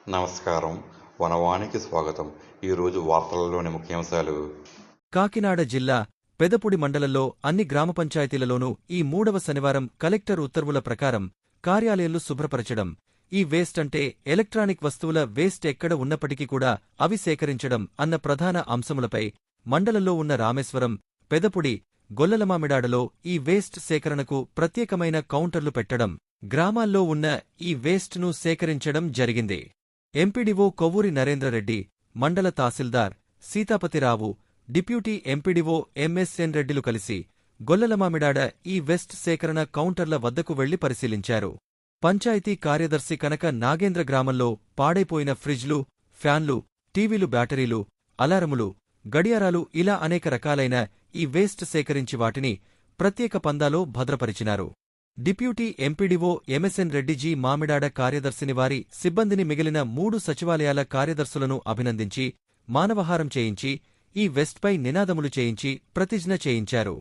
నమస్కారం. వనవానికి స్వాగతం. ఈరోజు వార్తలలోని ముఖ్యాంశాలు. కాకినాడ జిల్లా పెదపుడి మండలంలో అన్ని గ్రామ పంచాయతీలలోనూ ఈ 3వ శనివారం కలెక్టర్ ఉత్తర్వుల ప్రకారం కార్యాలయాలు శుభ్రపరచడం, ఈ వేస్ట్ అంటే ఎలక్ట్రానిక్ వస్తువుల వేస్ట్ ఎక్కడ ఉన్నప్పటికీ కూడా అవి సేకరించడం అన్న ప్రధాన అంశములపై మండలంలో ఉన్న రామేశ్వరం, పెదపుడి, గొల్లలమామిడాడలో ఈ వేస్ట్ సేకరణకు ప్రత్యేకమైన కౌంటర్లు పెట్టడం, గ్రామాల్లో ఉన్న ఈ వేస్ట్ను సేకరించడం జరిగింది. ఎంపీడీఓ కొవ్వూరి నరేంద్రరెడ్డి, మండల తహసీల్దార్ సీతాపతిరావు, డిప్యూటీ ఎంపీడీఓ ఎంఎస్ఎన్ రెడ్డిలు కలిసి గొల్లలమామిడాడ ఈ వేస్ట్ సేకరణ కౌంటర్ల వద్దకు వెళ్లి పరిశీలించారు. పంచాయతీ కార్యదర్శి కనక నాగేంద్ర గ్రామంలో పాడైపోయిన ఫ్రిడ్జ్లు, ఫ్యాన్లు, టీవీలు, బ్యాటరీలు, అలారములు, గడియారాలు ఇలా అనేక రకాలైన ఈ వేస్ట్ సేకరించి వాటిని ప్రత్యేక పందాలో భద్రపరిచినారు. డిప్యూటీ ఎంపీడీఓ ఎంఎస్ఎన్ రెడ్డిజీ మామిడాడ కార్యదర్శిని వారి సిబ్బందిని మిగిలిన 3 సచివాలయాల కార్యదర్శులను అభినందించి మానవహారం చేయించి ఈ వేస్ట్పై నినాదములు చేయించి ప్రతిజ్ఞ చేయించారు.